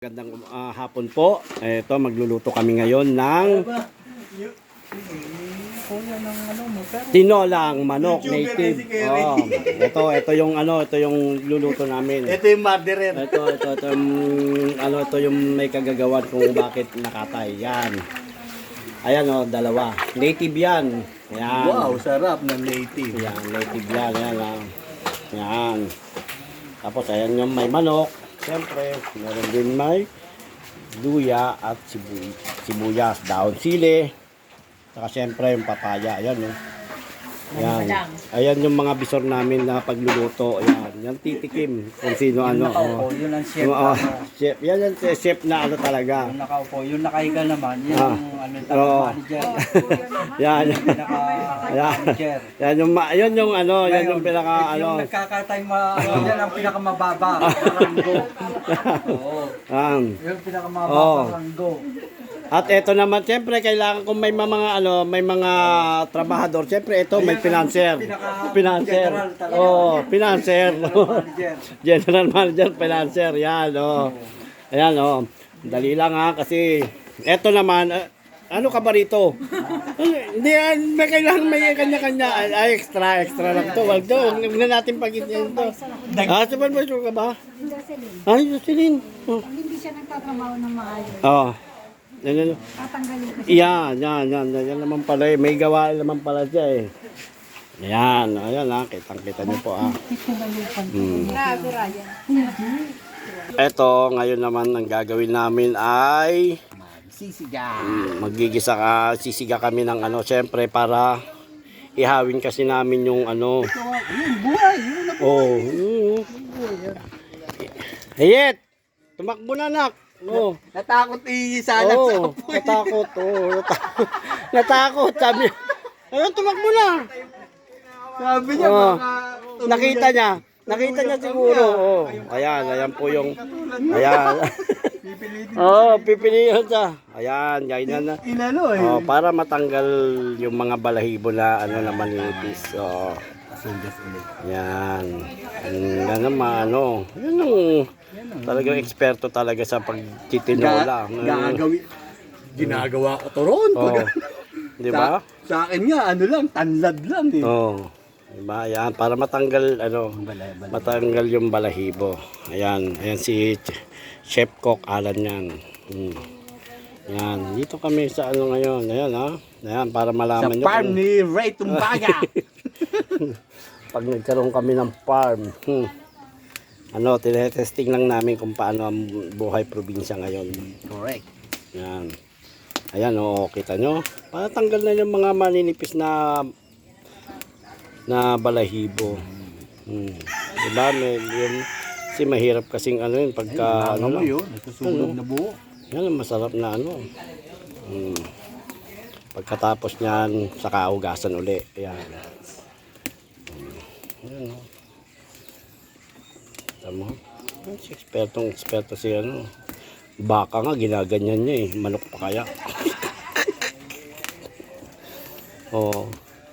Gandang hapon po. Ito, magluluto kami ngayon ng tinolang manok native. Oh, ito yung ito yung luluto namin. Ito yung murderer. Ito yung may kagagawan kung bakit nakatay. Yan. Ayan dalawa. Native yan. Yan. Wow, sarap ng native. Yan, native yan. Yan. Tapos ayan yung may manok. Siyempre, meron din may luya at sibuyas, daon sili. Saka siyempre yung papaya. Ayan Ayan. Ayan yung mga bisor namin na pagluluto. Ayan. Yan titikim kung sino Nakaupo, yun ang chef. Chef. Yan yung chef na talaga. Yung nakaupo, yung nakahiga naman, yun manager. Yan. Manager. Yan yung pinaka Yung nagkakatay yan ang pinakamababa. Ranggo. Oo. Yung pinakamababa ranggo. At ito naman, siyempre, kailangan kung may mga trabahador, siyempre, ito, may financer. Financer. Financer. General manager, financer. Yan, Ayan, dali lang kasi, ito naman, ano ka ba rito? Hindi, may kailangan may kanya-kanya. Extra lang to. Wag na natin pag-itin ito. Supervisor ka ba? Ay, Jocelyn. Hindi siya nagtatrabaho ng maayos. Tatanggalin ko Yan siya. naman pala may gawa naman pala siya Ayan, kitang-kita niyo po Ito, ngayon naman ang gagawin namin ay Sisiga. sisiga kami ng siyempre para ihawin kasi namin yung Buhay. Hayet! Tumakbo na anak! Natakot isalat sa apoy. Natakot, sabi. Ayun, tumakbo na. Sabi niya, Nakita niya siguro. Ayan po yung, ayan. Pipilihan siya. Ayan, ganyan na. Para matanggal yung mga balahibo na na manipis. Yan. Yan naman, Yan ang talagang eksperto talaga sa pagtitinola. Ginagawa ko to ron. Di ba? Sa akin nga, tanlad lang Diba? Ayan, para matanggal, matanggal yung balahibo. Ayan si Chef Cook Alan yan. Yan, dito kami sa ngayon. Ayan, para malaman nyo. Sa farm ni Ray Tumbaga. Pag nagkaroon kami ng farm, tinetesting lang namin kung paano ang buhay probinsya ngayon. Correct. Yan. Ayan, kita nyo. Para tanggal na yung mga maninipis na balahibo. Diba? Kasi mahirap kasing yun pagka Nasusunog na buo. yan ang masarap na pagkatapos niyan saka hugasan uli. Ayan. Ayan tama. Eksperto si baka nga ginaganyan niya manok pa kaya.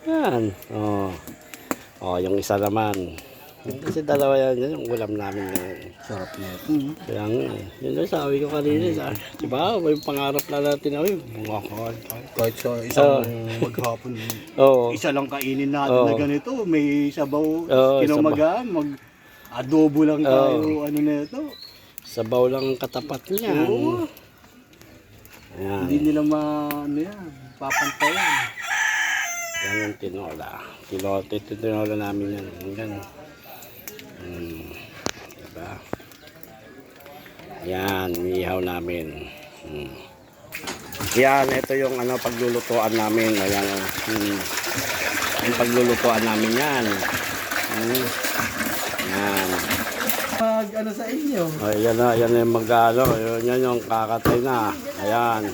Yan. Yung isa naman. Kasi dalawa yan yung ulam namin ngayon. Sarap na. Kaya nga yun ang sabi ko kanina. Diba? May pangarap na natin Kahit sa isang maghapon. Isa lang kainin natin na ganito. May sabaw, kinamagaan, mag-adobo lang tayo, nito. Sabaw lang ang katapat niya. Ayan. Hindi nila papantayan. Yan yung tinola. Tinola namin yan. Yan. Diba? Yan, ihaw namin. Yan, ito yung paglulutuan namin. Ayan, yung paglulutuan namin yan. Yan. Sa inyo? Yan na yung yan yung kakatay na. Ayan.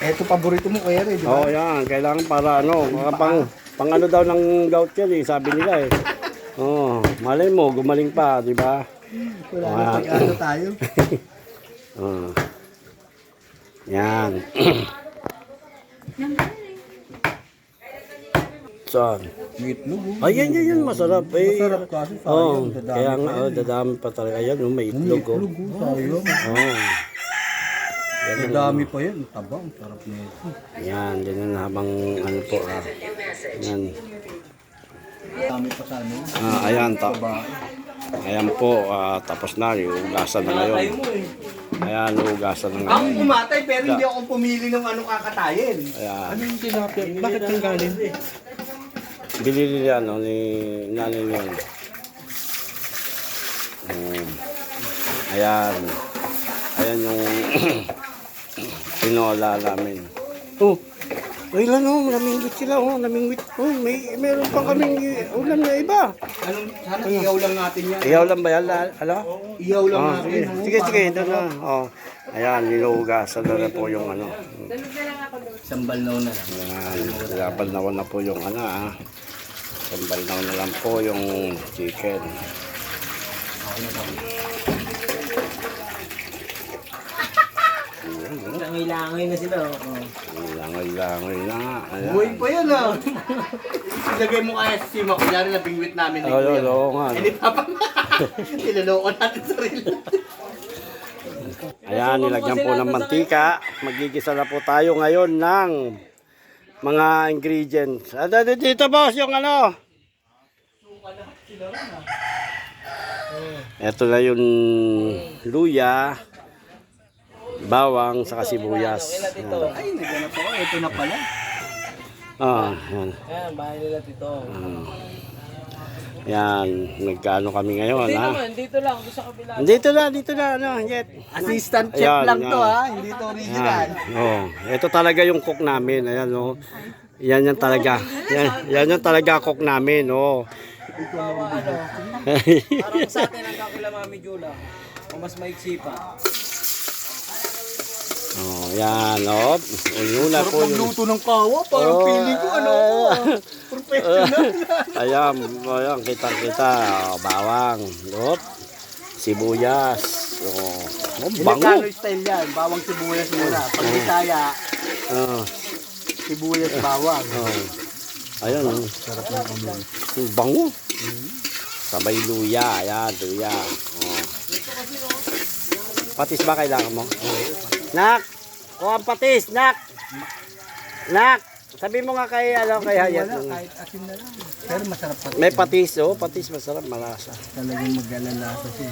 Ito paborito mo kuya di ba? Yan. Kailangan para pang daw ng gout yan sabi nila malay mo, gumaling pa, di ba? Wala na tayo. Yan. Saan? May itlog. Ayan, yan, masarap eh. Masarap kasi, sayang, Oh, dadami kaya nga, pa oh, dadami pa talaga. Ayan, oh, may itlog. Oh. Sayang. Oh. Ang dami pa yan. Tabang. Sarap nito. Yan, ganyan habang ano po. Yan. Dami pa sa ano. Ayan, ayan po, tapos na, iugasan na ngayon. Ayan, iugasan na Ako ngayon. kumatay pero hindi ako pumili ng ano kakatayin. Ayan. Anong tilapia? Bakit kang galing? Bilili niya, no, ni nanay niya. Ayan. Ayan yung pinola namin. Oh, kailan oh, namingwit sila oh, namingwit. Oh, meron pang kaming ulam na iba. Anong, sana iyaw lang natin yan. Iyaw lang ba yan? Ano? Iyaw lang Oh, natin. sige, sige, doon na. Oh. Ayan, nilugasan na po yung ano. Sambalnaw na lang. Ayan, nilabal na po yung ano Sambalnaw na lang po yung chicken. Langoy-langoy na sila. Langoy-langoy na nga. Ayan. Buhay pa yan ah. Ilagay mo kaya sa sima. Kunyari na bingwit namin. Oo nga. Hindi pa pa. Niloloko natin sarili. Ayan, nilagyan po ng mantika. Magigisa na po tayo ngayon ng mga ingredients. Dito boss, yung ano. Ito na yung luya, bawang, saka sibuyas. Ay, naghanap ako. Ito na pala. Yan. Ayan, bahay nila dito. Yan, nagkaano kami ngayon, Dito ha? man, dito lang, doon sa kabila. Dito na, ano, yet. Assistant chef Ayan, lang to yan. ha. Hindi to original. Oh, ito talaga yung cook namin. Ayan, oh. Yan talaga. Yan yung talaga cook namin, oh. Parang sa atin ang kakila Mami Jula. O mas maiksi pa. Oh, yan, oh. Yun na po yung... Magluto ng kawa. Parang feeling ko ano. Professional. Ayan, kitang-kita. Oh, bawang, oh. Sibuyas. Oh, bango. Ilocano style yan. Bawang sibuyas muna. Pag Bisaya, Oh, sibuyas bawang. oh. Ayan, oh. Sarap ng amoy. Ang bango. Sabay luya. Ayan, luya. Oh. Patis ba kailangan mo? Nak! Kuha ang patis, nak! Nak! Sabi mo nga kay, kay Hayat. Kahit asin na lang. Pero masarap pa. May patis, oh. Patis masarap, malasa. Talagang mag-alalasa siya.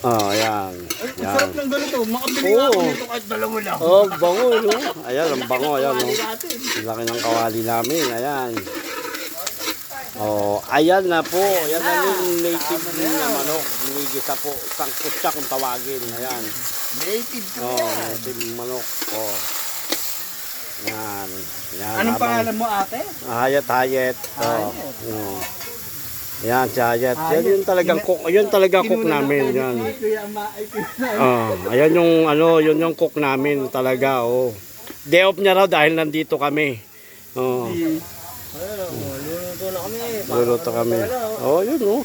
Oh, ayan. Yan. Sarap ng ganito. Makabili nga ako nito kahit dalawa lang. Oh, bango, no? Ayan, ang bango, ayan, no? Ang laki ng kawali namin, ayan. Oh, ayan na po. Ayan na yung native na manok. Ginigisa po. Sangkot siya kung tawagin. Ayan. Native ko Oh, yan. native manok. Oh. Yan. Yan. Anong pangalan mo ate? Hayat. Oh. Oh. Yan, si Hayat. Yan yung talagang cook. Yun talaga cook namin. Yan. Oh, ayan yung ano, yun yung cook namin talaga, oh. Day off niya raw dahil nandito kami. Oh. Luluto na kami. Luluto kami. Oh, yun, oh.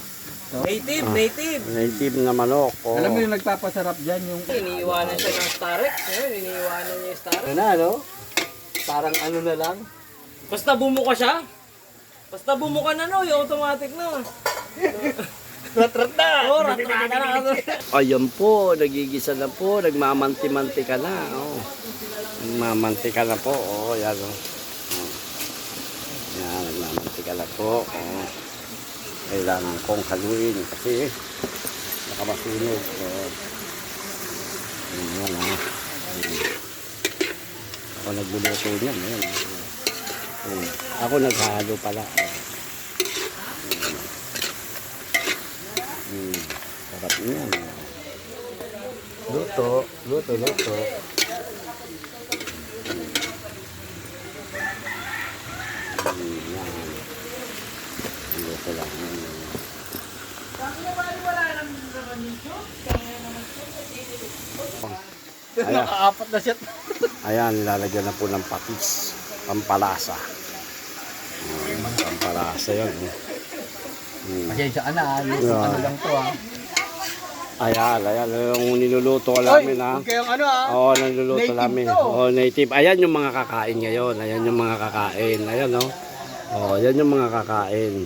Native, native. Native na manok. Oh. Alam mo yung nagpapasarap dyan yung... Iniiwanan siya ng Starex. Iniiwanan niya yung Starex. Ano, no? Parang ano na lang. Basta bumuka siya. Basta bumuka na no, yung automatic na. Rat-rat na. Oo, rat-rat na. Ayan po, nagigisa na po, nagmamanti-manti ka na. Oh. Nagmamanti ka na po. Oh, yan, oh. Oh. Yan, nagmamanti ka na po. Oh. Kailangan kong haluin kasi baka masunog. Oh. Yan, ah. Ako nagluluto niyan. Ayan. Oh. Ako naghahalo pala. Sarap niyan. Luto. Yan. Luto lang. Ayan. Nakaapat na siya. Ayan, nilalagyan na po ng patis. Pampalasa. Pampalasa yan. Pasensya ka na, luto ano lang to ha. Ayan, yung niluluto namin ha. Huwag kayong ano ha. Oo, niluluto Native namin. to. Oo, native. Ayan yung mga kakain ngayon. Ayan yung mga kakain. Ayan, no. Oh, yan yung mga kakain.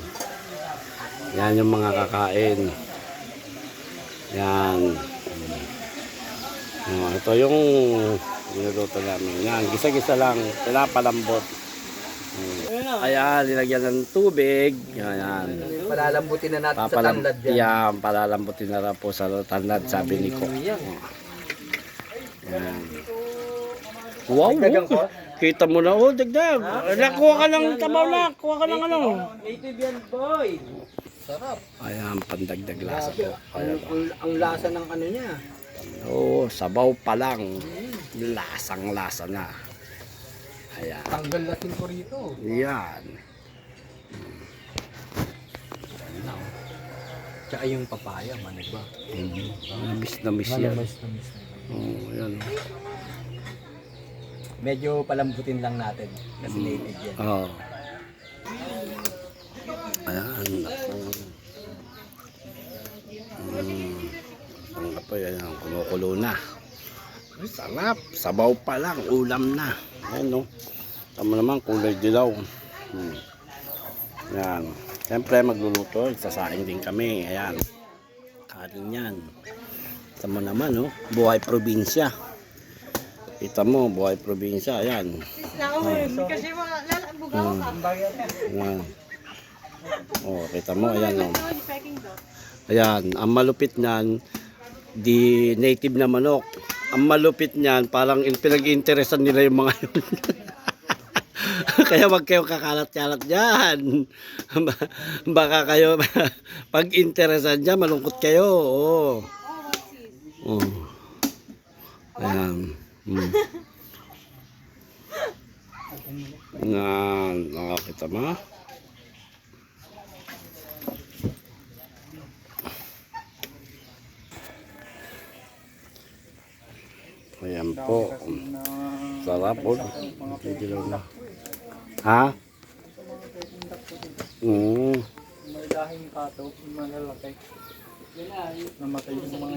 Yan yung mga kakain. Yan. Oh, ito yung niluto namin. Yan, gisa-gisa lang. Pinapalambot. Ayan, linagyan ng tubig. Ayan. Palalambutin na natin sa tanlad yan. Yan, palalambutin na lang po sa tanlad, sabi ni Cook. Yan. Wow, oh. Kita mo na, oh, dagdag. Kuha ka ng tabaw na, kuha ka ng ano. Native yan, boy. Sarap. Ayan, pandagdag lasa po. Ayan. Ang lasa ng ano niya. Oo, sabaw pa lang. Lasang-lasa na. Ayan. Tanggal natin ko rito. Yan. Tsaka yung papaya, manig ba? Miss na miss yan. Oo, yan. Medyo palambutin lang natin. Kasi native yan. Oo. Ayan. Ang kapoy, ayan, kumukulo na. Ay, sarap. Sabaw pa lang, ulam na. Ayan, no. Tama naman, kulay dilaw. Ayan. Siyempre, magluluto. Sasaing din kami. Ayan. Karin yan. Tama naman, no. Buhay probinsya. Kita mo, buhay probinsya. Ayan. Kasi mga lalabugaw ka. Ayan. Oh, kita mo, ayan, no. Ayan, ang malupit niyan, di native na manok. Ang malupit niyan, parang pinag-interesan nila yung mga yun. Kaya wag kayo kakalat-kalat dyan. Baka kayo, pag interesan dyan, malungkot kayo. Oo. Oh. Ayan. Nakakita mo? Ayan po. Sarap po. Ha? May dahing kato, malalaki. Namatay yung mga